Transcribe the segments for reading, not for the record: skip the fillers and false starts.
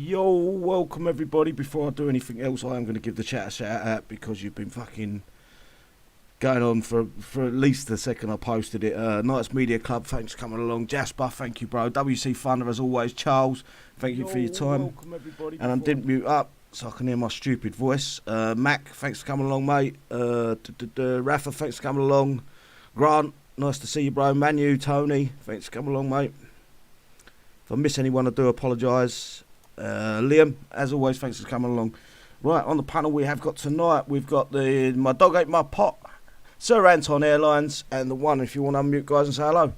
Yo, welcome everybody. Before I do anything else, I am going to give the chat a shout out because you've been fucking going on for at least the second I posted it. Knights Media Club, thanks for coming along. Jasper, thank you, bro. WC Thunder, as always. Charles, thank you for your time. Welcome everybody. And I didn't mute up so I can hear my stupid voice. Mac, thanks for coming along, mate. Rafa, thanks for coming along. Grant, nice to see you, bro. Manu, Tony, thanks for coming along, mate. If I miss anyone, I do apologise. Liam, as always, thanks for coming along. Right, on the panel we have got tonight, we've got My Dog Ate My Pot, Sir Anton Airlines, and the one, if you want to unmute, guys, and say hello.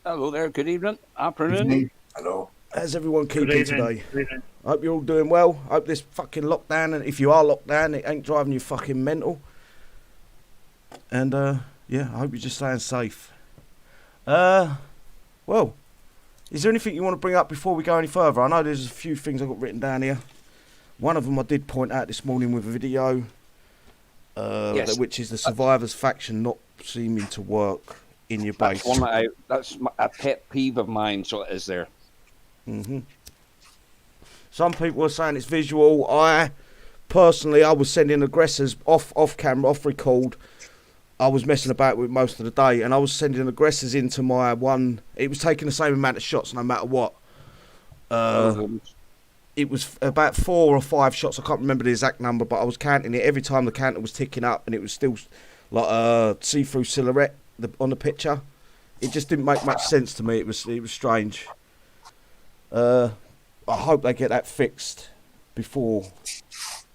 Hello there, good evening, afternoon. Hello. How's everyone keeping today? I hope you're all doing well. I hope this fucking lockdown, and if you are locked down, it ain't driving you fucking mental. And, yeah, I hope you're just staying safe. Well, is there anything you want to bring up before we go any further? I know there's a few things I've got written down here. One of them I did point out this morning with a video, Yes. which is the survivors faction not seeming to work in your base. That's a pet peeve of mine, so it is there. Some people are saying it's visual. I was sending aggressors off camera, off record. I was messing about with most of the day, and I was sending aggressors into my one. It was taking the same amount of shots no matter what. It was about 4 or 5 shots. I can't remember the exact number, but I was counting it every time the counter was ticking up, and it was still like a see-through silhouette on the picture. It just didn't make much sense to me. It was strange. I hope they get that fixed before.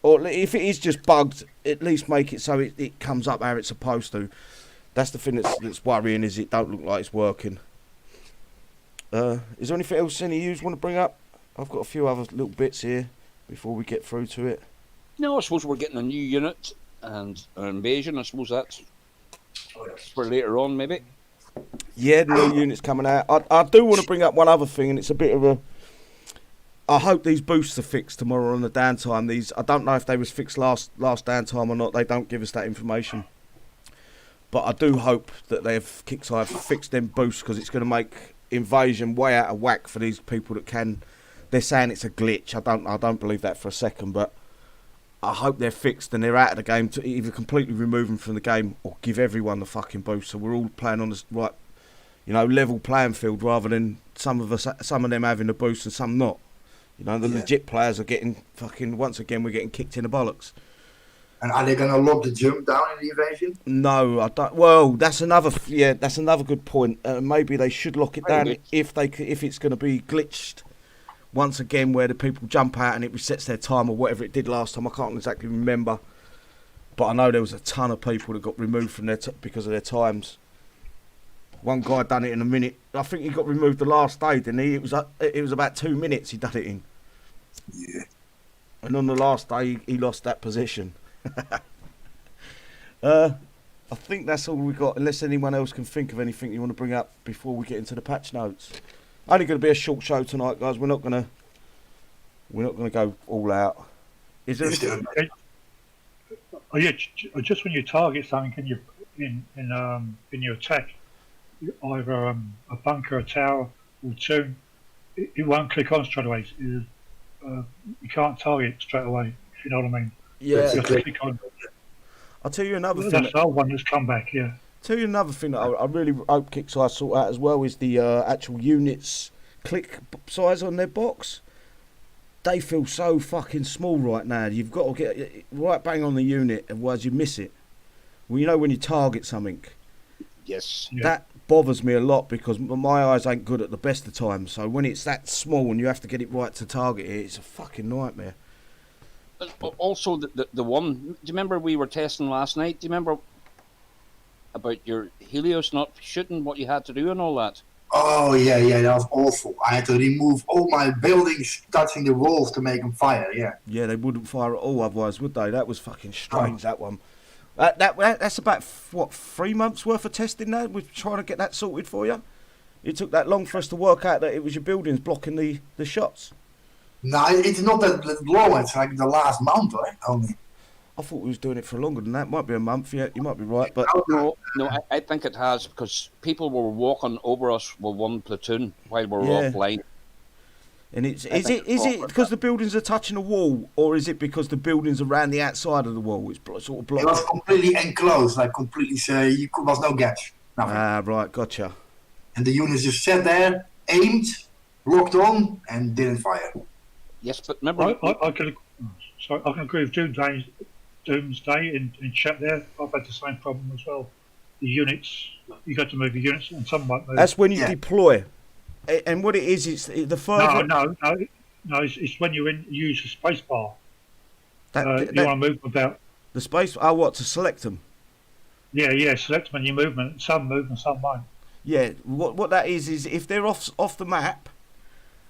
Or if it is just bugged, at least make it so it comes up how it's supposed to. That's the thing that's worrying, is it don't look like it's working. Is there anything else any of you want to bring up? I've got a few other little bits here before we get through to it. No, I suppose we're getting a new unit and an invasion. I suppose that's for later on, maybe. Yeah, the new unit's coming out. I do want to bring up one other thing, and it's a bit of a... I hope these boosts are fixed tomorrow on the downtime. I don't know if they was fixed last downtime or not. They don't give us that information. But I do hope that they've Kickside fixed them boosts, because it's going to make invasion way out of whack for these people that can. They're saying it's a glitch. I don't believe that for a second, but I hope they're fixed and they're out of the game, to either completely remove them from the game or give everyone the fucking boost, so we're all playing on this right, level playing field, rather than some of them having the boost and some not. Legit players are getting fucking, once again, we're getting kicked in the bollocks. And are they going to lock the jump down in the invasion? No, I don't. Well, that's another good point. Maybe they should lock it down if it's going to be glitched once again, where the people jump out and it resets their time or whatever it did last time. I can't exactly remember, but I know there was a ton of people that got removed from their because of their times. One guy done it in a minute. I think he got removed the last day, didn't he? It was about 2 minutes he done it in. Yeah. And on the last day, he lost that position. I think that's all we got, unless anyone else can think of anything you want to bring up before we get into the patch notes. Only going to be a short show tonight, guys. We're not going to go all out. Is there? Just when you target something, can you in your attack, either a bunker, a tower, or tomb, it won't click on straight away. You can't target straight away, if you know what I mean. Yeah. You have to click on. I'll tell you another thing. That's the old one that's come back, yeah. Tell you another thing that I really hope Kickside sort out as well is the actual units click size on their box. They feel so fucking small right now. You've got to get right bang on the unit, otherwise you miss it. Well, when you target something. Yes. Yeah. That bothers me a lot, because my eyes ain't good at the best of times. So when it's that small and you have to get it right to target it, it's a fucking nightmare. Also, the one, do you remember we were testing last night? Do you remember about your Helios not shooting, what you had to do and all that? Oh, yeah, that was awful. I had to remove all my buildings touching the walls to make them fire, yeah. Yeah, they wouldn't fire at all otherwise, would they? That was fucking strange, that one. That's about, 3 months worth of testing now? We're trying to get that sorted for you? It took that long for us to work out that it was your buildings blocking the shots? No, it's not that long. It's like the last month, right? Only. I thought we was doing it for longer than that. Might be a month. Yeah, you might be right. But no, I think it has, because people were walking over us with one platoon while we were offline. And is it because the buildings are touching a wall, or is it because the buildings around the outside of the wall is sort of blocked? It was completely enclosed, like completely. Was no gaps, nothing. Ah, right, gotcha. And the units just sat there, aimed, locked on, and didn't fire. Yes, but remember, I can agree with Doomsday in chat there. I've had the same problem as well. The units, you got to move the units, and some might move. That's when you deploy. And what it is, it's the further... No, it's when you use the space bar. You want to move them about. The space... Oh, what, to select them? Yeah, select them in your movement. Some move and some won't. Yeah, what that is if they're off the map,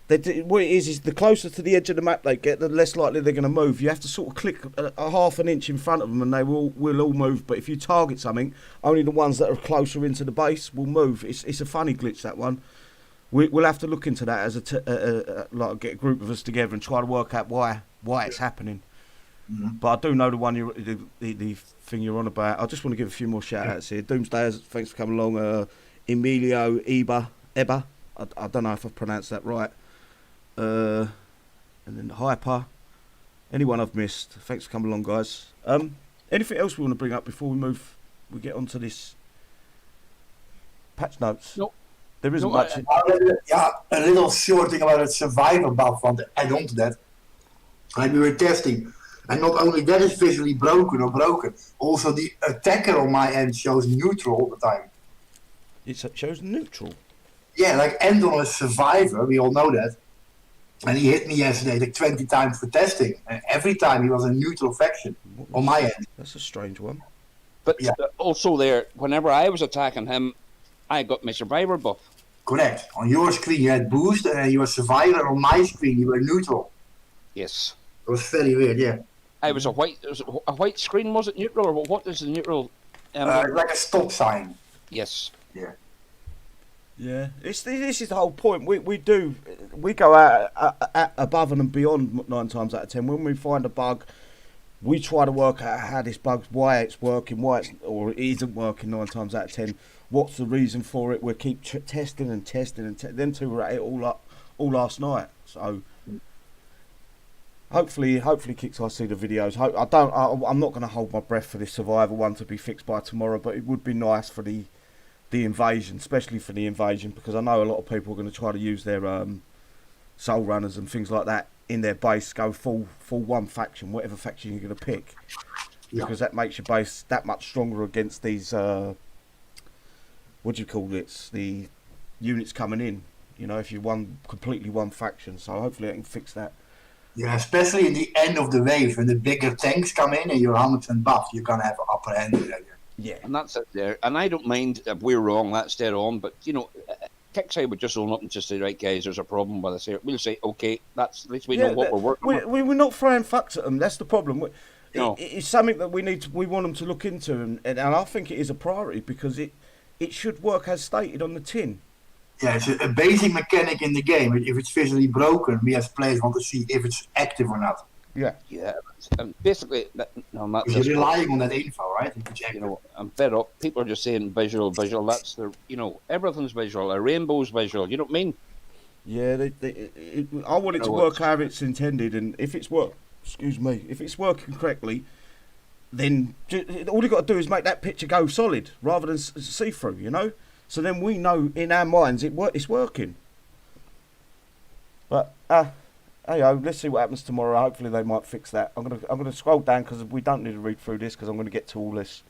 what it is the closer to the edge of the map they get, the less likely they're going to move. You have to sort of click a half an inch in front of them and they will all move. But if you target something, only the ones that are closer into the base will move. It's a funny glitch, that one. We'll have to look into that as like get a group of us together and try to work out why it's happening. Mm-hmm. But I do know the one the thing you're on about. I just want to give a few more shout outs here. Doomsdayers, thanks for coming along. Emilio Eba. I don't know if I've pronounced that right. And then Hyper. Anyone I've missed, thanks for coming along, guys. Anything else we want to bring up before we get onto this patch notes? Nope. There isn't much. A little short thing about the survivor buff, want to add on to that. Like we were testing, and not only that is visually broken, also the attacker on my end shows neutral all the time. It shows neutral? Yeah, like Endon is survivor, we all know that. And he hit me yesterday like 20 times for testing. And every time he was a neutral faction on my end. That's a strange one. But also there, whenever I was attacking him, I got my survivor buff. Correct. On your screen you had boost and you were survivor. On my screen you were neutral. Yes. It was very weird, yeah. It was a white screen, was it neutral? Or what is the neutral? Like a stop sign. Yes. Yeah. Yeah, this is the whole point. We go out above and beyond 9 times out of 10. When we find a bug, we try to work out how this bug's, why it's working, or it isn't working 9 times out of 10. What's the reason for it? We keep testing and testing and them two were at it all last night. So hopefully, Kicks, I see the videos. I'm not going to hold my breath for this Survivor one to be fixed by tomorrow, but it would be nice for the invasion, especially for the invasion, because I know a lot of people are going to try to use their soul runners and things like that in their base, go full one faction, whatever faction you're going to pick, because that makes your base that much stronger against these what do you call it, the units coming in, you know, if you completely one faction. So hopefully I can fix that. Yeah, especially in the end of the wave when the bigger tanks come in and you're 100% buff, you're going to have an upper hand with that. Yeah, and that's it there. And I don't mind if we're wrong, that's dead on. But, you know, Kickside would just own up and just say, right, guys, there's a problem with us here. We'll say, okay, at least we know what we're working with. We're not throwing fucks at them. That's the problem. It's something that we want them to look into. And I think it is a priority because it should work as stated on the tin. Yeah, it's a basic mechanic in the game. If it's visually broken, we as players want to see if it's active or not. Yeah, and basically, you're relying on that info, right? You know, I'm fed up. People are just saying visual. That's everything's visual. A rainbow's visual. You know what I mean? Yeah, I want it to work how it's intended, and if it's working correctly, then all you got to do is make that picture go solid rather than see through. You know, so then we know in our minds it's working. But hey, let's see what happens tomorrow. Hopefully they might fix that. I'm gonna scroll down because we don't need to read through this because I'm going to get to all this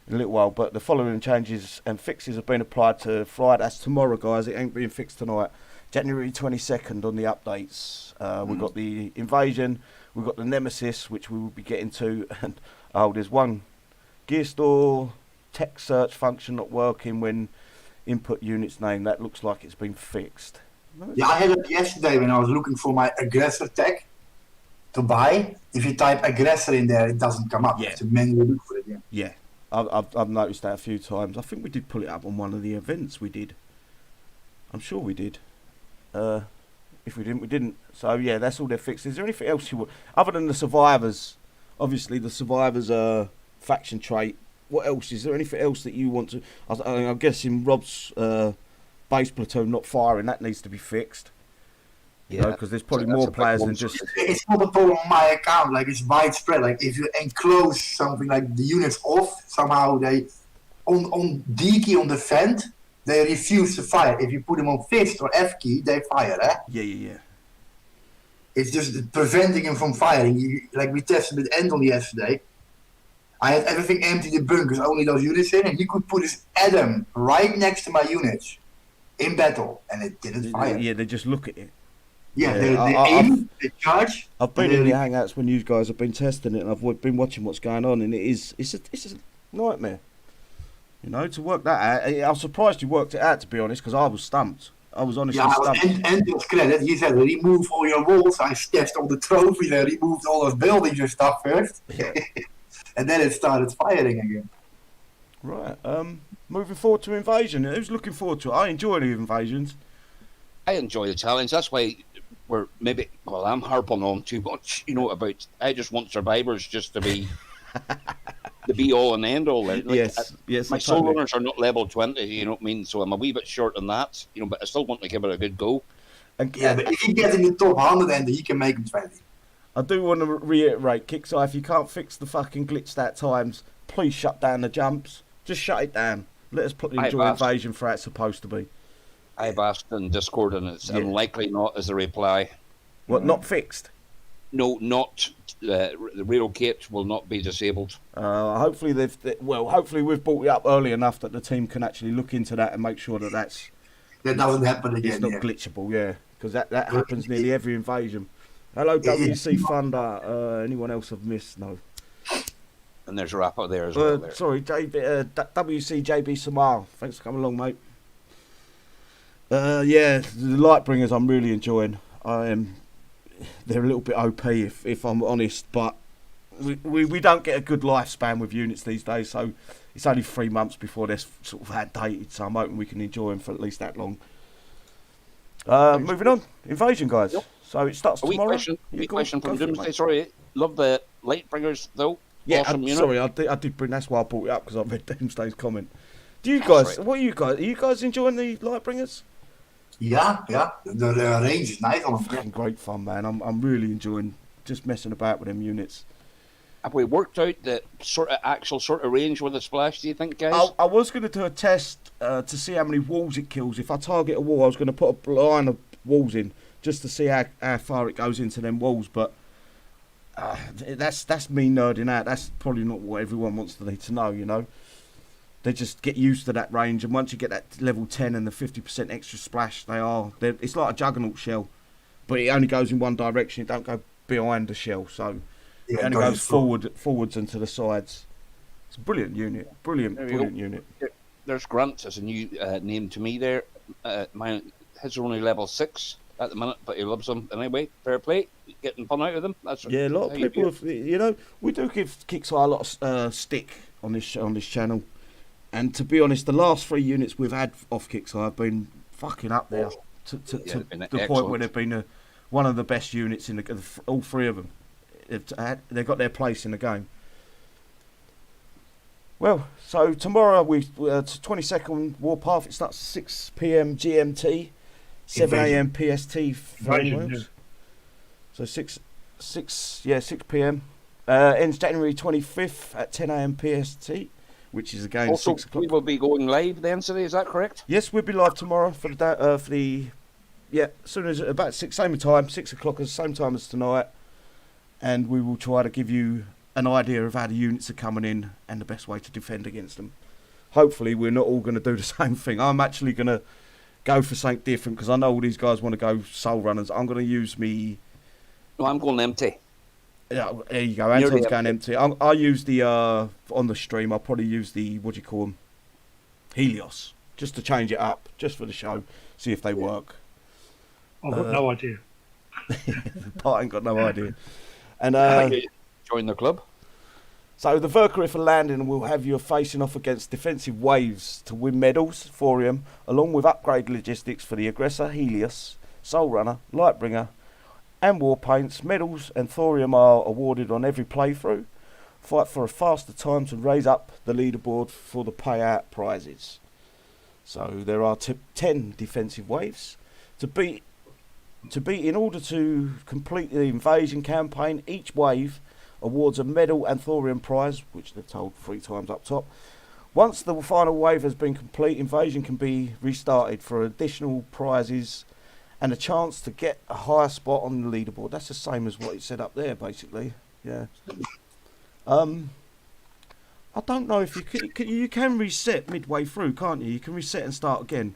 in a little while. But the following changes and fixes have been applied to Friday. That's tomorrow, guys. It ain't being fixed tonight. January 22nd on the updates. We've got the invasion. We've got the Nemesis, which we will be getting to. And there's one gear store text search function not working when input unit's name. That looks like it's been fixed. Yeah, I had it yesterday when I was looking for my aggressor tag to buy. If you type aggressor in there, it doesn't come up. Yeah. You have to manually look for it. Yeah. I've noticed that a few times. I think we did pull it up on one of the events we did. I'm sure we did. If we didn't, we didn't. So yeah, that's all they're fixed. Is there anything else you want other than the survivors? Obviously, the survivors faction trait. What else? Is there anything else that you want to? I'm guessing Rob's base platoon not firing. That needs to be fixed. You know, because there's probably that's more a big players one. than just. It's not a problem on my account. Like it's widespread. Like if you enclose something like the units off, somehow they on D key on the vent, they refuse to fire. If you put them on fist or F key, they fire. Eh? Yeah. It's just preventing him from firing. Like we tested with Anton yesterday. I had everything empty, the bunkers, only those units in, and he could put his Adam right next to my units in battle, and it didn't fire. Yeah, they just look at it. Yeah, Yeah, they aim, they charge. I've been in the hangouts when you guys have been testing it, and I've been watching what's going on, and it's a nightmare. You know, to work that out. I was surprised you worked it out, to be honest, because I was stumped. I was honestly stumped. Anton's credit. He said, remove all your walls. I sketched all the trophies and removed all those buildings and stuff first. Yeah. And then it started firing again. Right. Moving forward to Invasion. Who's looking forward to it? I enjoy the Invasions. I enjoy the challenge. That's why I'm harping on too much, about I just want survivors just to be the be all and end all. Like, yes. My soul runners are not level 20, you know what I mean? So I'm a wee bit short on that, but I still want to give it a good go. And, Yeah, but if he gets in the top 100 and he can make him 20. I do want to reiterate, Kickstar, if you can't fix the fucking glitch that times, please shut down the jumps. Just shut it down. Let us enjoy Invasion for how it's supposed to be. I've asked in Discord, and it's unlikely not as a reply. What, not fixed? No, not the relocate will not be disabled. Hopefully we've brought it up early enough that the team can actually look into that and make sure that that doesn't happen again. It's not glitchable, yeah, because that happens nearly every Invasion. Hello, WC Thunder. Anyone else I've missed? No. And there's a wrap up there as well. There. Sorry, WC JB Samar. Thanks for coming along, mate. The Lightbringers I'm really enjoying. They're a little bit OP if I'm honest, but we don't get a good lifespan with units these days, so it's only 3 months before they're sort of outdated, so I'm hoping we can enjoy them for at least that long. Moving on, Invasion, guys. Yep. So it starts tomorrow. Wee question from Doomsday. Sorry, love the Lightbringers though. Yeah, awesome, sorry, I did bring. That's why I brought it up, because I read Doomsday's comment. Do you guys? Right. What are you guys? Are you guys enjoying the Lightbringers? Yeah. The range is nice on them. Fucking great fun, man. I'm really enjoying just messing about with them units. Have we worked out the actual range with the splash, do you think, guys? I was going to do a test to see how many walls it kills. If I target a wall, I was going to put a line of walls in just to see how far it goes into them walls. But that's me nerding out. That's probably not what everyone wants to need to know, you know. They just get used to that range, and once you get that level 10 and the 50% extra splash, it's like a juggernaut shell, but it only goes in one direction. It don't go behind the shell, so it only goes forwards and to the sides. It's a brilliant unit, brilliant unit. There's Grant as a new name to me there. His are only level 6 at the minute, but he loves them anyway. Fair play, getting fun out of them. A lot of people have, we do give Kickstarter a lot of stick on this channel. And to be honest, the last 3 units we've had off Kickstarter have been fucking up there to the point where they've been one of the best units in all 3 of them. They've got their place in the game. Well, so tomorrow it's 22nd Warpath. It starts 6 p.m. GMT, 7 a.m. PST. So 6 p.m. Ends January 25th at 10 a.m. PST. Which is again also 6 o'clock. We will be going live then today. Is that correct? Yes, we'll be live tomorrow for the soon as about 6 o'clock, at the same time as tonight, and we will try to give you an idea of how the units are coming in and the best way to defend against them. Hopefully, we're not all going to do the same thing. I'm actually going to go for something different because I know all these guys want to go soul runners. I'm going to use me. No, I'm going empty. Yeah, there you go. Anton's going empty. I'll use the on the stream. I'll probably use the Helios, just to change it up, just for the show. See if they work. I've got no idea. I ain't got no idea. And join the club. So the Valkyrie for landing will have you facing off against defensive waves to win medals, Thorium, along with upgrade logistics for the aggressor, Helios, Soul Runner, Lightbringer, and Warpaints. Medals and Thorium are awarded on every playthrough. Fight for a faster time to raise up the leaderboard for the payout prizes. So there are 10 defensive waves. To beat in order to complete the invasion campaign, each wave awards a medal and thorium prize, which they're told 3 times up top. Once the final wave has been complete, invasion can be restarted for additional prizes and a chance to get a higher spot on the leaderboard. That's the same as what it said up there, basically. Yeah. I don't know if you can reset midway through, can't you? You can reset and start again.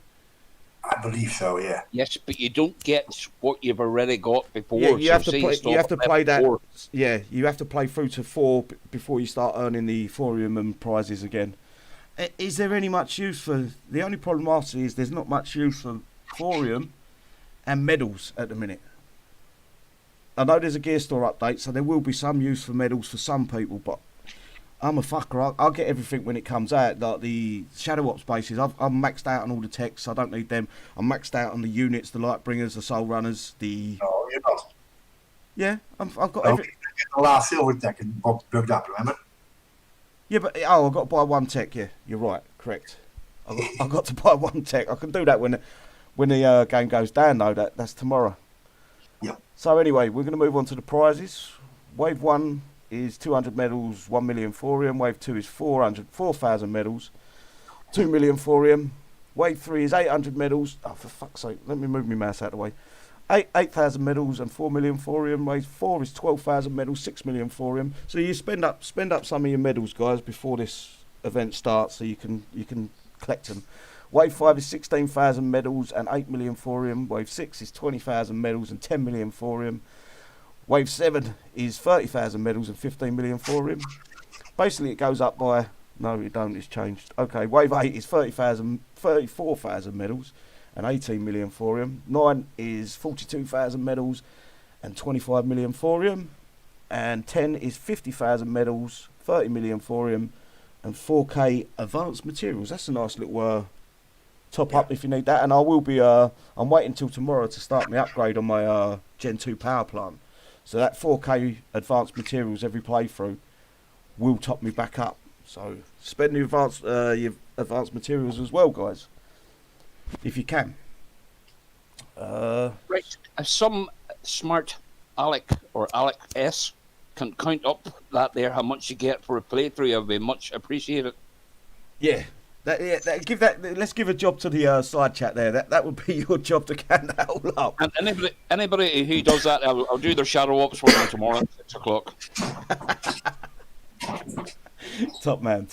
I believe so, yeah. Yes, but you don't get what you've already got before. Yeah, you so have to say play. stop You have to at play that. 4. Yeah, you have to play through to 4 before you start earning the thorium and prizes again. Is there any much use for? The only problem I see is there's not much use for thorium and medals at the minute. I know there's a gear store update, so there will be some use for medals for some people, but I'm a fucker. I'll get everything when it comes out. Like the Shadow Ops bases, I'm maxed out on all the techs. I don't need them. I'm maxed out on the units, the Lightbringers, the Soul Runners, the... No, you're not. Yeah, I've got Oh, everything. the last silver tech and bugged up, remember? Yeah, but I've got to buy 1 tech. Yeah, you're right. Correct. I've got to buy 1 tech. I can do that when the game goes down, though. That's tomorrow. Yep. So anyway, we're going to move on to the prizes. Wave 1 is 200 medals, 1 million thorium. Wave 2 is 4,000 medals, 2 million thorium. Wave 3 is 800 medals. Oh, for fuck's sake, let me move my mouse out of the way. 8,000 medals and 4 million thorium. Wave 4 is 12,000 medals, 6 million thorium. So you spend up some of your medals, guys, before this event starts, so you can collect them. Wave 5 is 16,000 medals and 8 million thorium. Wave 6 is 20,000 medals and 10 million thorium. Wave 7 is 30,000 medals and 15 million thorium. Basically, it goes up by... No, it don't. It's changed. Okay, Wave 8 is 34,000 medals and 18 million thorium. 9 is 42,000 medals and 25 million thorium. And 10 is 50,000 medals, 30 million thorium, and 4K advanced materials. That's a nice little top up if you need that. And I will be... I'm waiting till tomorrow to start my upgrade on my Gen 2 power plant. So that 4K advanced materials every playthrough will top me back up. So spend your advanced materials as well, guys, if you can. Right. If some smart Alec or Alec S can count up that there, how much you get for a playthrough, it would be much appreciated. Yeah. Let's give a job to the side chat there. That would be your job to count that all up. And anybody who does that, I'll do their shadow ops for them tomorrow at 6 o'clock. Top man.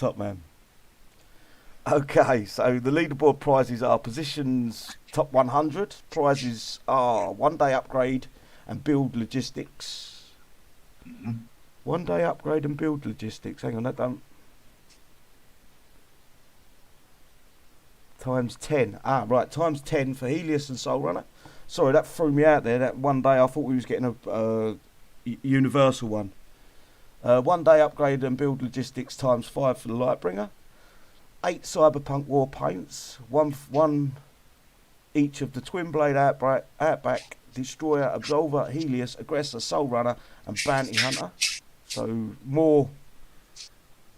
Okay, so the leaderboard prizes are positions top 100. Prizes are 1 day upgrade and build logistics. 1 day upgrade and build logistics. Hang on, that don't... Times 10. Right, times 10 for Helios and Soul Runner. Sorry, that threw me out there. That 1 day, I thought we was getting a universal one. 1 day upgrade and build logistics times 5 for the Lightbringer. 8 Cyberpunk war paints. One each of the Twin Blade Outback, Destroyer, Absolver, Helios, Aggressor, Soul Runner, and Bounty Hunter. So more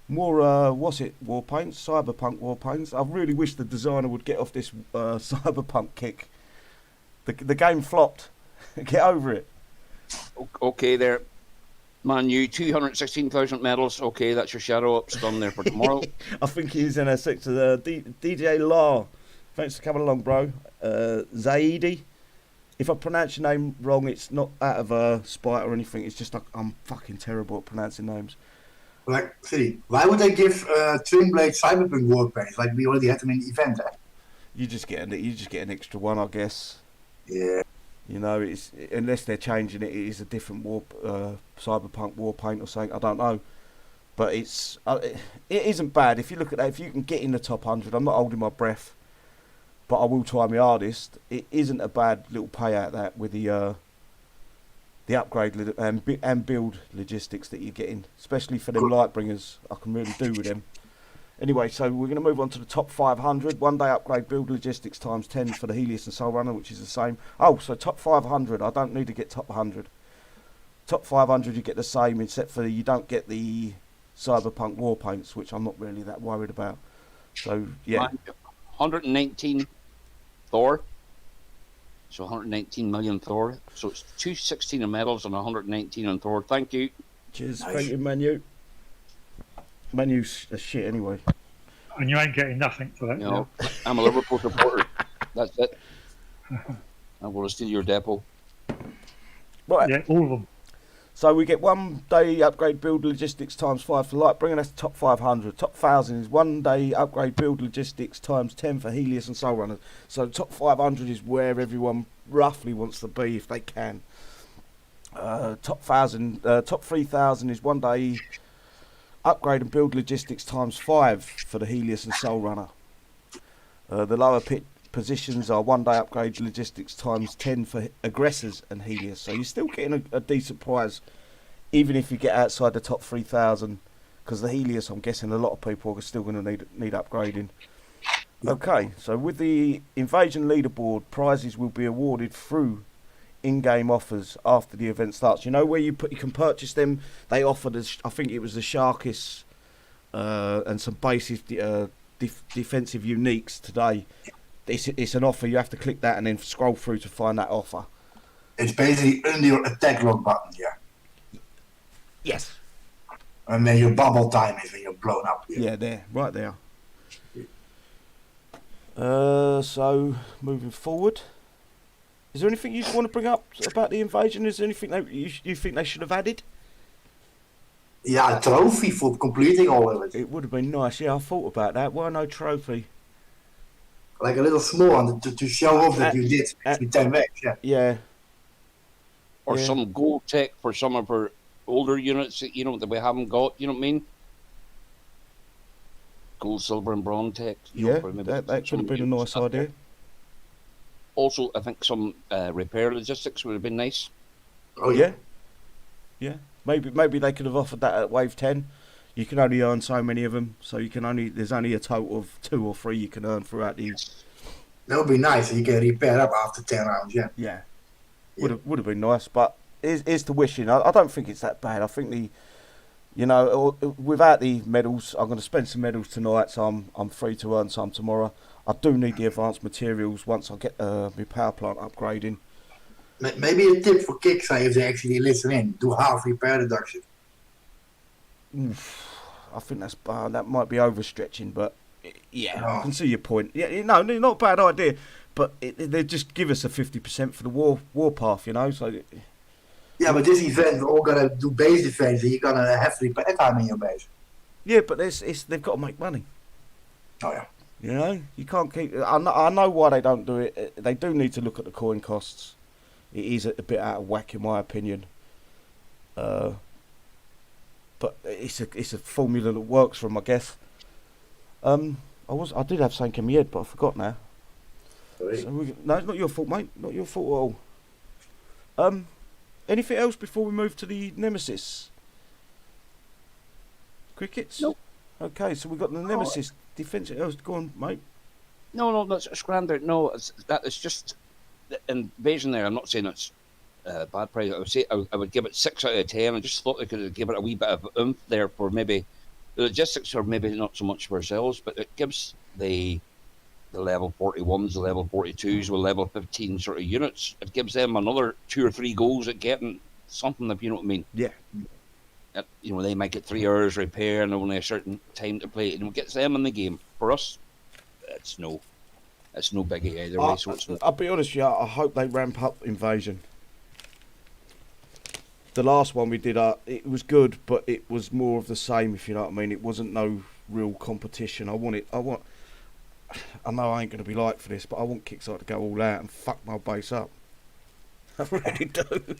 war paints, Cyberpunk war paints. I really wish the designer would get off this Cyberpunk kick. The game flopped. Get over it. Okay, there. Man, you 216,000 medals. Okay, that's your shadow ups done there for tomorrow. I think he's in a sector. DJ Law, thanks for coming along, bro. Zaidi. If I pronounce your name wrong, it's not out of spite or anything. It's just I'm fucking terrible at pronouncing names. Like, see, why would they give Twin Blade Cyberpunk war paints? Like we already had them in the event, eh? You just get an extra one, I guess. Yeah. You know, it's unless they're changing it, it is a different Cyberpunk war paint or something. I don't know, but it isn't bad if you look at that. If you can get in the top 100, I'm not holding my breath, but I will try my hardest. It isn't a bad little payout that with the upgrade and build logistics that you're getting, especially for them Lightbringers. I can really do with them. Anyway, so we're going to move on to the top 500. 1 day upgrade, build logistics times 10 for the Helios and Soul Runner, which is the same. Oh, so top 500. I don't need to get top 100. Top 500, you get the same, except for you don't get the Cyberpunk war paints, which I'm not really that worried about. So, yeah. 119 Thor. So 119 million Thor. So it's 216 in medals and 119 in Thor. Thank you. Cheers, Nice. thank you, Manu. Manu's a shit anyway. And you ain't getting nothing for that. No, I'm a Liverpool supporter. That's it. I'm going to steal your depot. Right. Yeah, all of them. So we get 1 day upgrade build logistics times 5 for light, bringing us to top 500. Top 1000 is 1 day upgrade build logistics times 10 for Helios and Soul Runners. So top 500 is where everyone roughly wants to be if they can. Top 3000 is 1 day upgrade and build logistics times 5 for the Helios and Soul Runner. The lower pit positions are 1 day upgrade logistics times 10 for aggressors and Helios. So you're still getting a decent prize, even if you get outside the top 3000. Because the Helios, I'm guessing a lot of people are still going to need upgrading. Okay, so with the Invasion Leaderboard, prizes will be awarded through in-game offers after the event starts. You know where you can purchase them? They offered us, I think it was the Sharkis and some basic defensive uniques today. It's an offer. You have to click that and then scroll through to find that offer. It's basically under your attack log button, yeah. Yes. And then your bubble time is when you're blown up. Yeah, there, right there. So moving forward, is there anything you want to bring up about the invasion? Is there anything that you think they should have added? Yeah, a trophy for completing all of it. It would have been nice. Yeah, I thought about that. Why no trophy? Like a little small one to show off that you did actually 10 weeks, yeah. Yeah. Or Yeah. some gold tech for some of our older units, that we haven't got. You know what I mean? Gold, silver, and bronze tech. Yeah, that could have been a nice idea. Also, I think some repair logistics would have been nice. Oh, yeah. Yeah. Maybe they could have offered that at Wave 10. You can only earn so many of them, so there's only a total of 2 or 3 you can earn throughout the. That would be nice. You can repair up after 10 rounds, yeah. Yeah. Would have been nice, but it's the wishing. I don't think it's that bad. I think without the medals, I'm going to spend some medals tonight, so I'm free to earn some tomorrow. I do need the advanced materials once I get my power plant upgrading. Maybe a tip for Kickstarter if they actually listen in. Do half repair deduction. I think that might be overstretching, but yeah, Oh. I can see your point. Yeah, no, not a bad idea, but they just give us a 50% for the warpath, So Yeah, but this event, we're all going to do base defense, and you're going to have repair time in your base. yeah, but they've got to make money. Oh, yeah. You can't keep. I know why they don't do it. They do need to look at the coin costs. It is a bit out of whack, in my opinion. But it's a formula that works for them, I guess. I did have something in my head, but I forgot now. Sorry. No, it's not your fault, mate. Not your fault at all. Anything else before we move to the Nemesis? Crickets? Nope. Okay, so we've got the Nemesis defensive. Oh, go on, mate. No, that's scrambled. No, it's just the invasion there. I'm not saying it's bad price. I would give it 6 out of 10. I just thought they could have given it a wee bit of oomph there for maybe the logistics, are maybe not so much for ourselves, but it gives the level 41s, the level 42s, with level 15 sort of units. It gives them another 2 or 3 goals at getting something, if you know what I mean. Yeah. They might get 3 hours repair and only a certain time to play, and it gets them in the game. For us, it's no biggie either way. So I'll be honest with you, I hope they ramp up Invasion. The last one we did, it was good, but it was more of the same, if you know what I mean. It wasn't no real competition. I know I ain't going to be like for this, but I want Kickstarter to go all out and fuck my base up. I really do.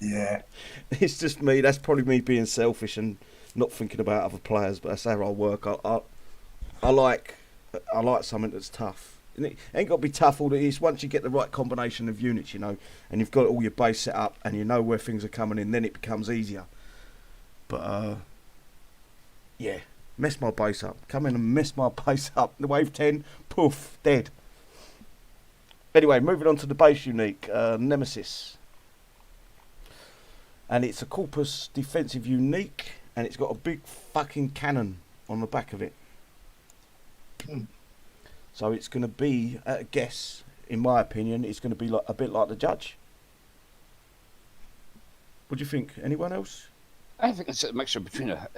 Yeah. It's just me. That's probably me being selfish and not thinking about other players, but that's how I work. I like something that's tough. And it ain't got to be tough all it is. Once you get the right combination of units, and you've got all your base set up and you know where things are coming in, then it becomes easier. But yeah, mess my base up. Come in and mess my base up. The wave 10, poof, dead. Anyway, moving on to the base unique, Nemesis. And it's a Corpus defensive unique, and it's got a big fucking cannon on the back of it. So it's going to be, at a guess, in my opinion, it's going to be like a bit like the judge. What do you think? Anyone else? I think it's a mixture between a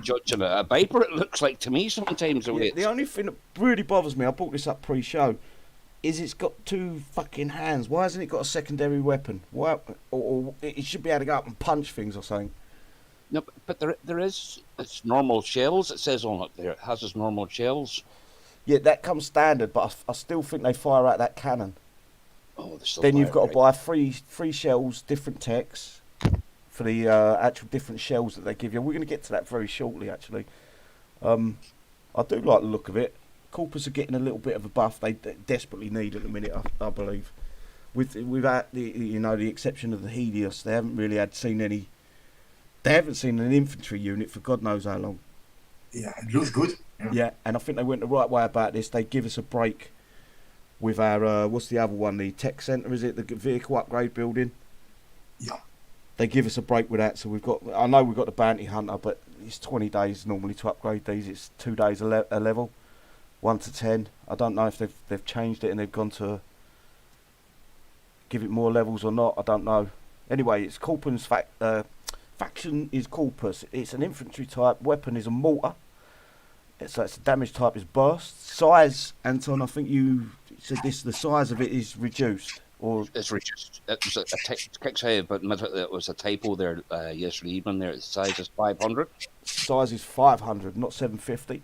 judge and a viper. It looks like to me sometimes. The only thing that really bothers me, I brought this up pre-show, is it's got 2 fucking hands. Why hasn't it got a secondary weapon? Why? Or it should be able to go up and punch things or something. No, but there is, it's normal shells. It says on it there. It has its normal shells. Yeah, that comes standard, but I still think they fire out that cannon. Oh, they're still Then you've got to buy firing. three shells, different techs, for the actual different shells that they give you. We're going to get to that very shortly, actually. I do like the look of it. Corpus are getting a little bit of a buff. They desperately need at the minute, I believe. Without the exception of the Helios, they haven't really seen any. They haven't seen an infantry unit for God knows how long. Yeah, it looks good. Yeah, and I think they went the right way about this. They give us a break with our what's the other one? The tech centre, is it? The vehicle upgrade building. Yeah. They give us a break with that, so I know we've got the bounty hunter, but it's 20 days normally to upgrade these. It's 2 days a level, 1 to 10. I don't know if they've changed it and they've gone to give it more levels or not. I don't know. Anyway, it's Corpus faction is Corpus. It's an infantry type. Weapon is a mortar. So it's damage type is burst. Size, Anton, I think you said this. The size of it is reduced. Or It's reduced. It was a Kicks say, but it was a typo there yesterday evening. There, the size is 500. size is 500, not 750.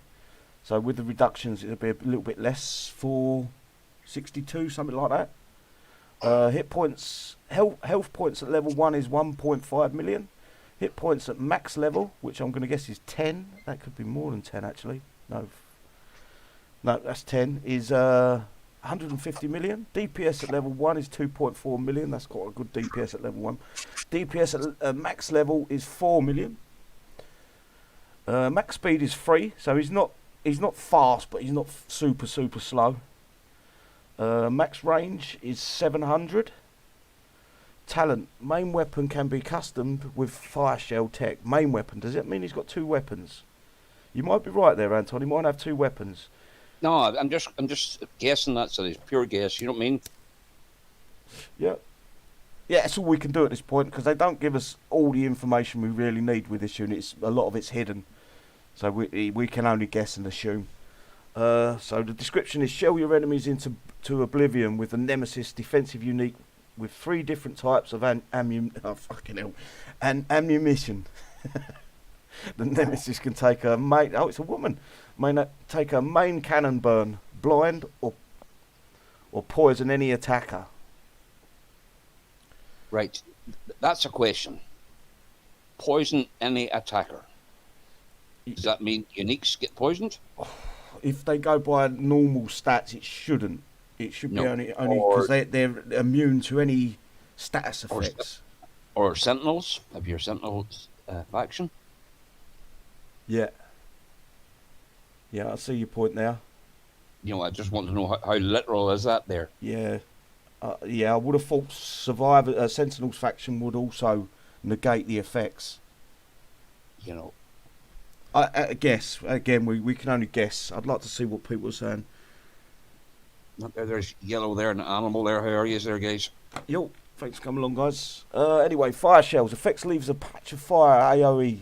So with the reductions, it'll be a little bit less, 462, something like that. Hit points, health points at level 1 is 1.5 million. Hit points at max level, which I'm going to guess is 10. That could be more than 10, actually. No, that's 10. Is 150 million. DPS at level 1 is 2.4 million. That's quite a good DPS at level 1. DPS at max level is 4 million. Max speed is 3, so he's not fast, but he's not super slow. Max range is 700. Talent, main weapon can be customed with fire shell tech. Main weapon, does that mean he's got 2 weapons? You might be right there, Anton. He might have 2 weapons. No, I'm just guessing that. So it's pure guess. You know what I mean? Yeah, that's all we can do at this point because they don't give us all the information we really need with this unit. A lot of it's hidden, so we can only guess and assume. So the description is: shell your enemies into oblivion with the Nemesis defensive unique with 3 different types of ammunition. The Nemesis can take a main. Oh, it's a woman. Take a main cannon burn, blind or poison any attacker. Right. That's a question. Poison any attacker. Does that mean uniques get poisoned? If they go by normal stats, it shouldn't. It should be only because they're immune to any status effects. Or sentinels. Have your sentinels faction? Yeah, I see your point there. You know, I just want to know how literal is that there. Yeah, I would have thought Sentinels faction would also negate the effects. You know, I guess again we can only guess. I'd like to see what people are saying. there's yellow there and an animal there. How are you there, guys? Yo, thanks for coming along, guys. Anyway, fire shells. Effects leaves a patch of fire AoE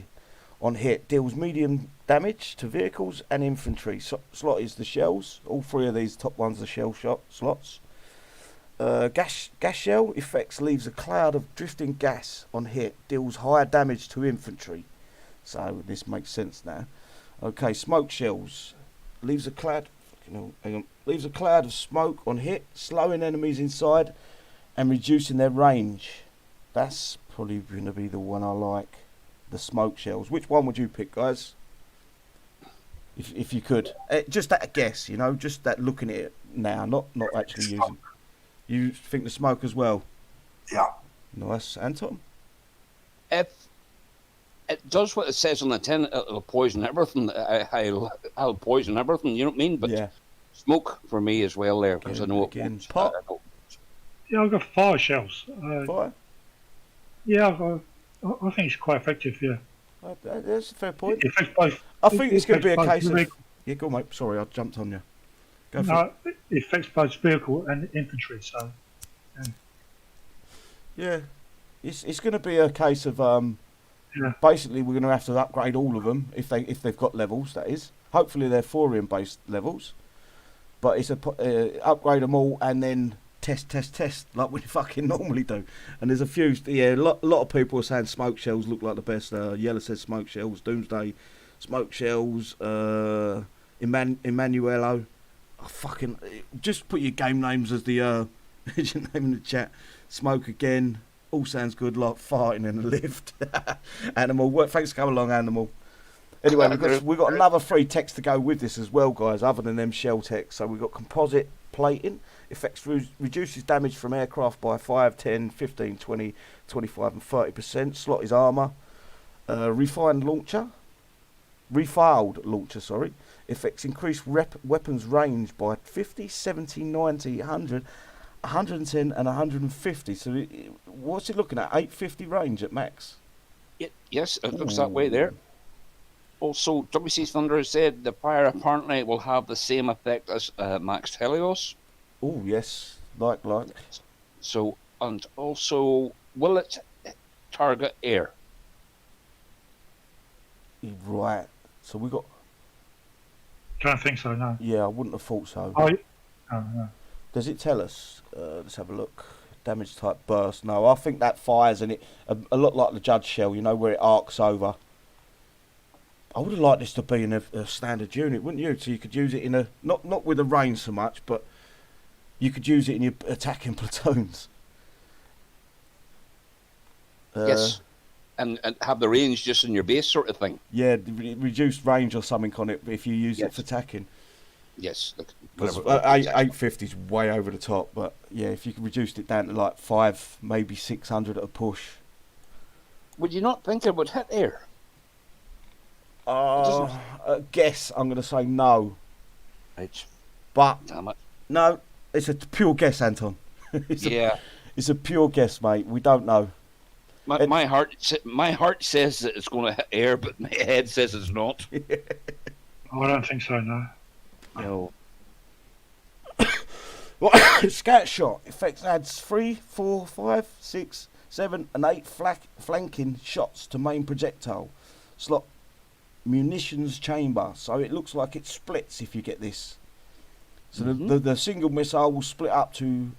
on hit. Deals medium damage to vehicles and infantry. Slot is the shells. All 3 of these top ones are shell slots. Gas shell effects leaves a cloud of drifting gas on hit. Deals higher damage to infantry. So this makes sense now. Okay, smoke shells leaves a cloud. Leaves a cloud of smoke on hit, slowing enemies inside and reducing their range. That's probably going to be the one I like. The smoke shells. Which one would you pick, guys? If you could, just that guess, just that looking at it now, not actually using. You think the smoke as well? Yeah. Nice, Anton. If it does what it says on the tin, it'll poison everything. I'll poison everything. You know what I mean? But yeah. Smoke for me as well there because I know again, it. pot. Yeah, I've got fire shells. Fire. Yeah, I think it's quite effective. Yeah. That's a fair point. It affects both. I think it's going to be a both case of. vehicle. Yeah, go on, mate. Sorry, I jumped on you. Go for No, it affects both vehicle and infantry. So Yeah, it's going to be a case of yeah, basically we're going to have to upgrade all of them if they've got levels. That is, hopefully they're thorium based levels, but it's upgrade them all and then test like we fucking normally do. And there's a few, a lot of people are saying smoke shells look like the best. Yellow says smoke shells, Doomsday, smoke shells, Emmanuelo. Oh, fucking just put your game names as the your name in the chat. Smoke again. All sounds good, like farting in the lift. Animal, thanks for coming along, Animal. Anyway, we've got another free text to go with this as well, guys, other than them shell text. So we've got composite plating. Effects reduces damage from aircraft by 5, 10, 15, 20, 25 and 30%. Slot is armour. Refiled launcher, sorry. Effects increase weapons range by 50, 70, 90, 100, 110 and 150. So what's it looking at? 850 range at max? Yes, it looks that way there. Also, WC Thunder has said the fire apparently will have the same effect as Max Helios. Oh, yes. Like. So, and also, will it target air? Right. So we got... don't think so. No. Yeah, I wouldn't have thought so. Oh, no. Does it tell us? Let's have a look. Damage type burst. No, I think that fires in it a lot like the Judge shell, you know, where it arcs over. I would have liked this to be in a standard unit, wouldn't you? So you could use it in a... Not with a range so much, but you could use it in your attacking platoons. Yes. And have the range just in your base sort of thing. Yeah, reduced range or something on it if you use it for attacking. Yes. 850 is way over the top, but yeah, if you could reduce it down to like 5, maybe 600 at a push. Would you not think it would hit air? Guess I'm going to say no. Right. But Damn it. no, it's a pure guess, Anton. It's a pure guess, mate. We don't know. My heart says that it's going to hit air, but my head says it's not. I don't think so. No. No. Scout shot effects adds 3, 4, 5, 6, 7 and 8 flanking shots to main projectile slot munitions chamber, so it looks like it splits if you get this. So the single missile will split up to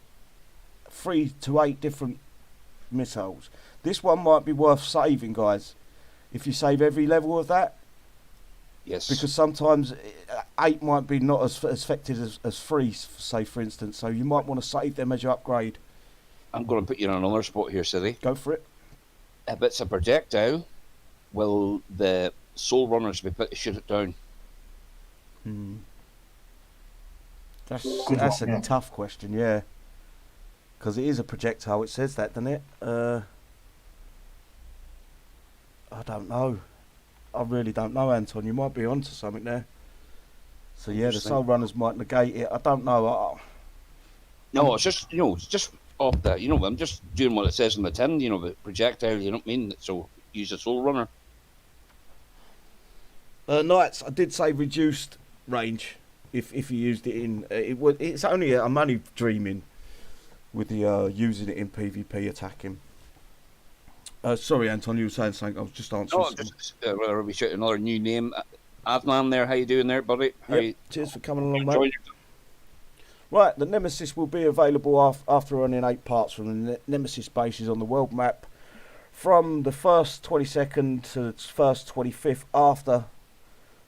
3 to 8 different missiles. This one might be worth saving, guys, if you save every level of that. Yes. Because sometimes 8 might be not as effective as 3, say, for instance. So you might want to save them as you upgrade. I'm going to put you in another spot here, Silly. Go for it. If it's a projectile, will the soul runners be put to shoot it down? That's a tough question, yeah. Because it is a projectile. It says that, doesn't it? I don't know. I really don't know, Anton. You might be onto something there. So yeah, the soul runners might negate it. I don't know. No, it's just just off that. I'm just doing what it says in the tin. The projectile. You know what I mean? So use a soul runner. Knights, I did say reduced range if you used it in. It's only I'm only dreaming with the using it in PvP attacking. Sorry, Anton, you were saying something. I was just answering. Whether we shout another new name, Adnan there. How you doing there, buddy? Cheers for coming along, mate. Right, the Nemesis will be available after running 8 parts from the Nemesis bases on the world map from the first 22nd to the first 25th. After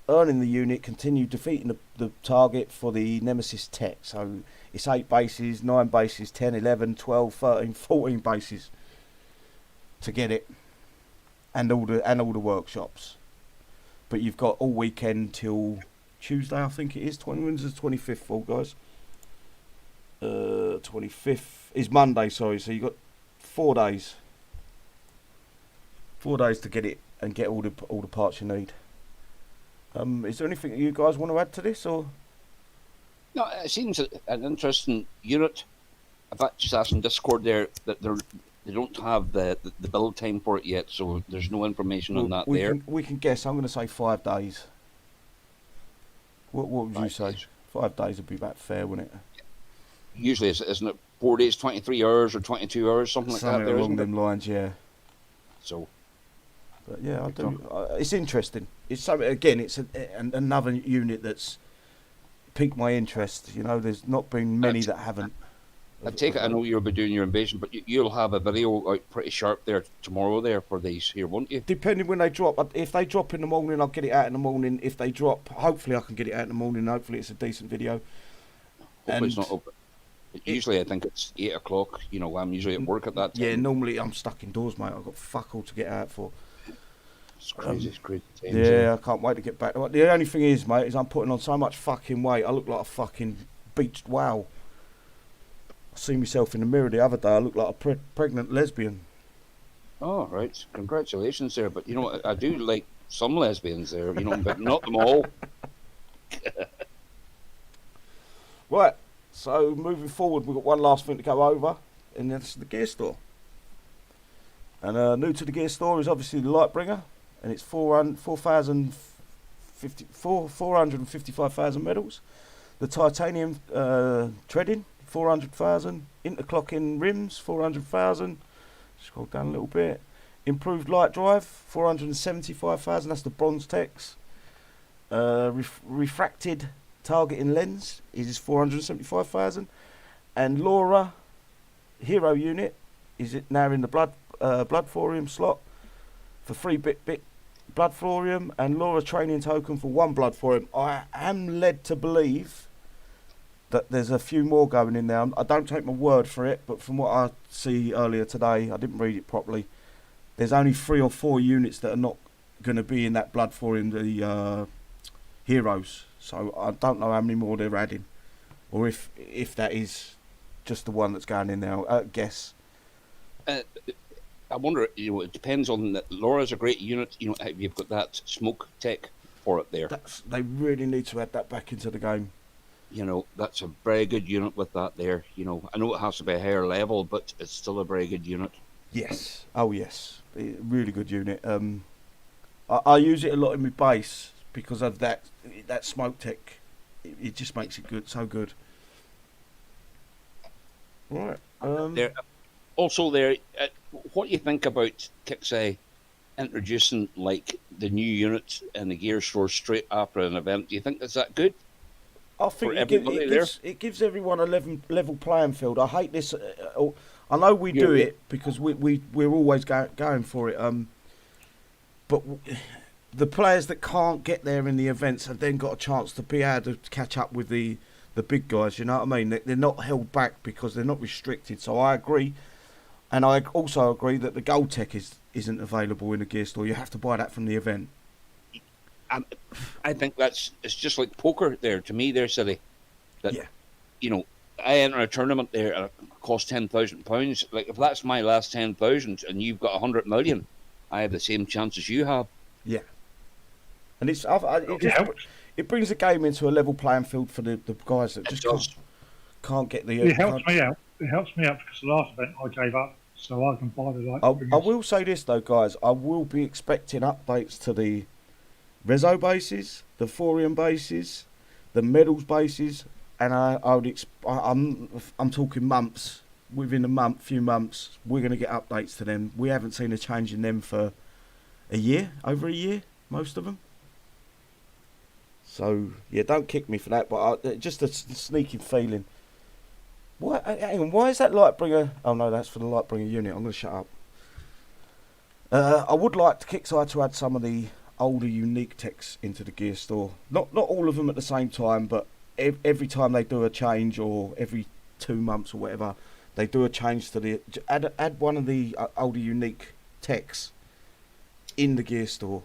earning the unit, continue defeating the target for the Nemesis tech. So it's 8 bases, 9 bases, 10, 11, 12, 13, 14 bases to get it, and all the workshops. But you've got all weekend till Tuesday, I think it is. When's the 25th fall, guys? 25th is Monday, sorry. So you've got 4 days. 4 days to get it and get all the parts you need. Is there anything that you guys want to add to this, or? No, it seems an interesting unit. I've just asked in Discord there that they don't have the build time for it yet, so there's no information on that there. We can guess. I'm going to say 5 days. What would you say? 5 days would be about fair, wouldn't it? Usually, isn't it 4 days, 23 hours or 22 hours, something like Something that? There, along isn't it? them lines, yeah. So, But yeah, I do. It's interesting. It's something again. It's another unit that's piqued my interest. You know, there's not been many that haven't. I take it. I know you'll be doing your invasion, but you'll have a video out pretty sharp there tomorrow there for these here, won't you? Depending when they drop. If they drop in the morning, I'll get it out in the morning. If they drop, hopefully I can get it out in the morning. Hopefully it's a decent video. Hopefully it's not open. Usually I think it's 8 o'clock. You know, I'm usually at work at that time. Yeah, normally I'm stuck indoors, mate. I've got fuck all to get out for. It's crazy. It's crazy times, Yeah, I can't wait to get back. The only thing is, mate, is I'm putting on so much fucking weight. I look like a fucking beached whale. I see myself in the mirror the other day. I look like a pregnant lesbian. Oh, right. Congratulations there. But, you know, I do like some lesbians there, you know, but not them all. Right, so moving forward, we've got one last thing to go over, and that's the gear store. And new to the gear store is obviously the Lightbringer, and it's 455,000 medals. The titanium treading, 400,000. Interclocking rims, 400,000. Scroll down a little bit. Improved light drive, 475,000. That's the bronze text. Refracted targeting lens is 475,000. And Laura hero unit is it now in the blood thorium slot for 3-bit blood thorium, and Laura training token for 1 blood thorium. I am led to believe that there's a few more going in there. I don't take my word for it, but from what I see earlier today, I didn't read it properly, there's only 3 or 4 units that are not going to be in that blood thorium, the heroes. So I don't know how many more they're adding, or if that is just the one that's going in there. I guess. I wonder, you know, it depends on that. Laura's a great unit. You know, you've got that smoke tech for it there. They really need to add that back into the game. You know, that's a very good unit with that there. You know, I know it has to be a higher level, but it's still a very good unit. Yes. Oh, yes. Really good unit. I use it a lot in my base because of that smoke tech. It just makes it good, so good. Right. There. Also, there. What do you think about Kixeye introducing like the new unit in the gear store straight after an event? Do you think that's that good? I think it gives everyone a level playing field. I hate this. I know we do it because we're always going for it. But the players that can't get there in the events have then got a chance to be able to catch up with the big guys. You know what I mean? They're not held back because they're not restricted. So I agree, and I also agree that the gold tech isn't available in the gear store. You have to buy that from the event. I think it's just like poker there to me there, City. That, yeah. You know, I enter a tournament there and it costs £10,000. Like if that's my last 10,000 and you've got 100 million, I have the same chance as you have. Yeah. And it brings the game into a level playing field for the guys that just can't get the. It helps me out. It helps me out because the last event I gave up, so I can buy the light. I will say this though, guys. I will be expecting updates to the Rezo bases, the Thorium bases, the medals bases, and I'm talking months. Within few months, we're going to get updates to them. We haven't seen a change in them for over a year, most of them. So yeah, don't kick me for that, but just a sneaking feeling. Hang on, why is that Lightbringer? Oh no, that's for the Lightbringer unit. I'm going to shut up. I would like Kixeye to add some of the older unique techs into the gear store. Not all of them at the same time, but every time they do a change, or every 2 months or whatever, they do a change to add one of the older unique techs in the gear store.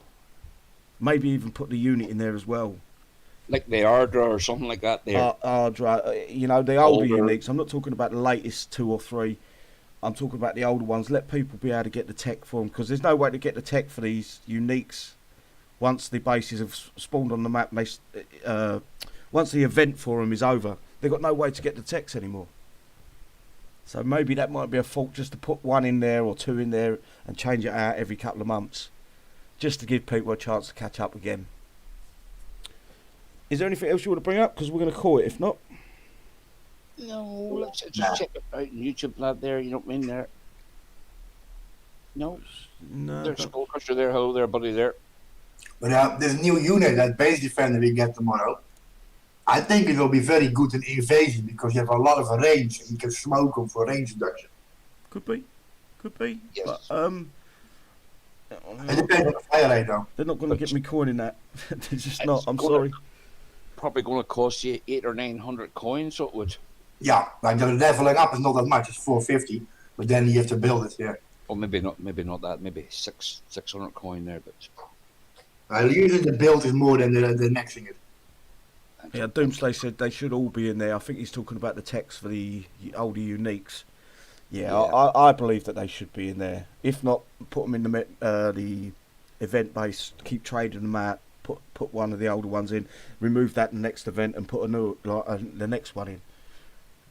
Maybe even put the unit in there as well. Like the Ardra or something like that there. Ardra, you know, the older uniques. I'm not talking about the latest 2 or 3. I'm talking about the older ones. Let people be able to get the tech for them, because there's no way to get the tech for these uniques once the bases have spawned on the map. Once the event for them is over, they've got no way to get the techs anymore. So maybe that might be a fault, just to put 1 in there or 2 in there and change it out every couple of months, just to give people a chance to catch up again. Is there anything else you want to bring up? Because we're going to call it. If not, No, let's just Nah. check it out on YouTube, lad. There, you know what I mean? There. No, no. there's Skullcrusher there. Hello there, buddy. There. But this new unit, that base defender we get tomorrow, I think it will be very good in invasion because you have a lot of range and you can smoke them for range reduction. Could be. Yes. But, It depends on the fire rate though. they're not going to get me coining that. They're just not. I'm sorry. Probably going to cost you 800 or 900 coins. So it would. Yeah, like the leveling up is not that much, it's 450, but then you have to build it, yeah. Or maybe not that. Maybe 600 coin there, but. Usually the build is more than the nexting it. Yeah, Doomslay said they should all be in there. I think he's talking about the text for the older uniques. Yeah. I believe that they should be in there. If not, put them in the event base. Keep trading them out. Put one of the older ones in. Remove that in the next event and put a new the next one in.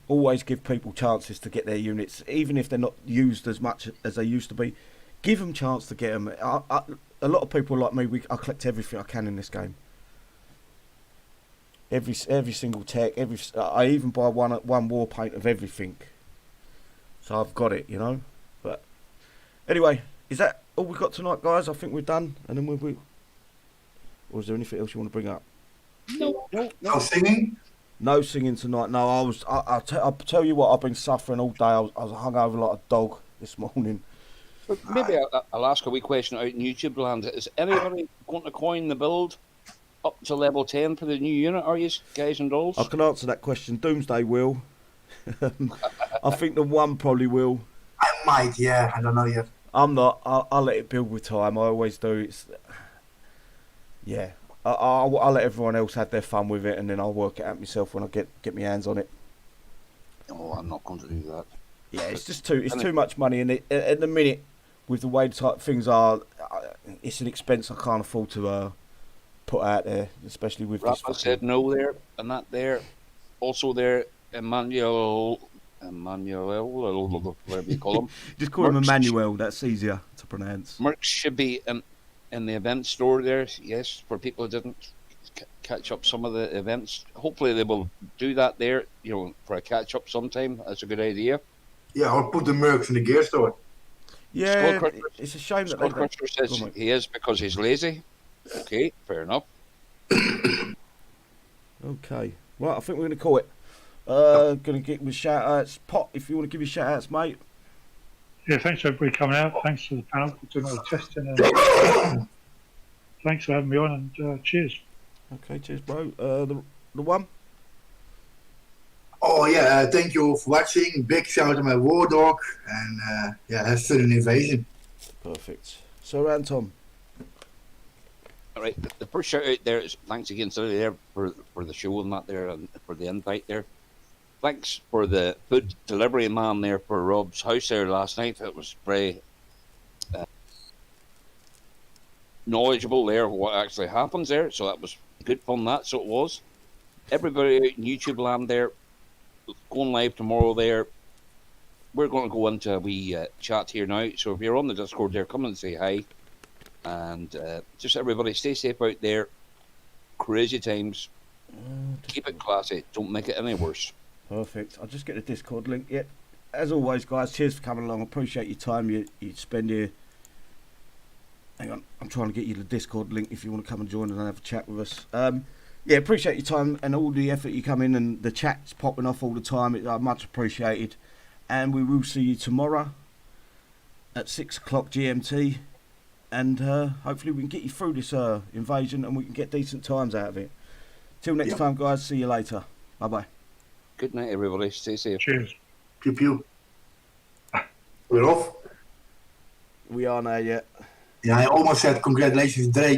Always give people chances to get their units, even if they're not used as much as they used to be. Give them a chance to get them. A lot of people like me, I collect everything I can in this game. Every single tech, I even buy one war paint of everything. So I've got it, you know. But anyway, is that all we got tonight, guys? I think we're done. And then we or is there anything else you want to bring up? No singing? No singing tonight. No, I'll tell you what. I've been suffering all day. I was hungover like a dog this morning. But maybe I'll ask a wee question out in YouTube land. Is anybody going to coin the build up to level 10 for the new unit? Are you guys and dolls? I can answer that question. Doomsday will. I think the one probably will. I might, yeah, I don't know yet. I'm not. I'll let it build with time. I always do. Yeah. I'll let everyone else have their fun with it, and then I'll work it out myself when I get my hands on it. No, I'm not going to do that. Yeah, it's just too much money, and at the minute, with the way type things are, it's an expense I can't afford to put out there, especially with this. I said no there, and that there, also there, Emmanuel, whatever you call him. Just call him Emmanuel. That's easier to pronounce. Mercs should be in the event store there, yes, for people who didn't catch up some of the events. Hopefully they will do that there, you know, for a catch up sometime. That's a good idea. Yeah, or put the mercs in the gear store. Yeah, it's a shame that Skullcrusher says he is because he's lazy. Okay, fair enough. Okay, well, I think we're going to call it. Going to get with shout outs. Pot, if you want to give your shout outs, mate. Yeah, thanks everybody coming out. Thanks to the panel for doing all the testing. And thanks for having me on, and cheers. Okay, cheers, bro. The one. Oh yeah, thank you all for watching. Big shout out to my war dog, and yeah, have fun in invasion. Perfect. So, Tom. All right, the first shout out there is thanks again, Silly, there for the show and that there, and for the invite there. Thanks for the food delivery man there for Rob's house there last night. It was very knowledgeable there of what actually happens there, so that was good fun. That so it was. Everybody out in YouTube land there, going live tomorrow there. We're going to go into a wee chat here now, so if you're on the Discord there, come and say hi. And just everybody stay safe out there. Crazy times. Keep it classy. Don't make it any worse. Perfect. I'll just get the Discord link. Yeah. As always, guys, cheers for coming along. I appreciate your time you spend here. Hang on. I'm trying to get you the Discord link if you want to come and join us and have a chat with us. Yeah, appreciate your time and all the effort you come in, and the chat's popping off all the time. It's much appreciated. And we will see you tomorrow at 6 o'clock GMT. And hopefully we can get you through this invasion and we can get decent times out of it. Till next time, guys. See you later. Bye-bye. Good night, everybody. Stay safe. Cheers. Pew pew. We're off. We are now, yeah. Yeah, I almost said congratulations, Drake.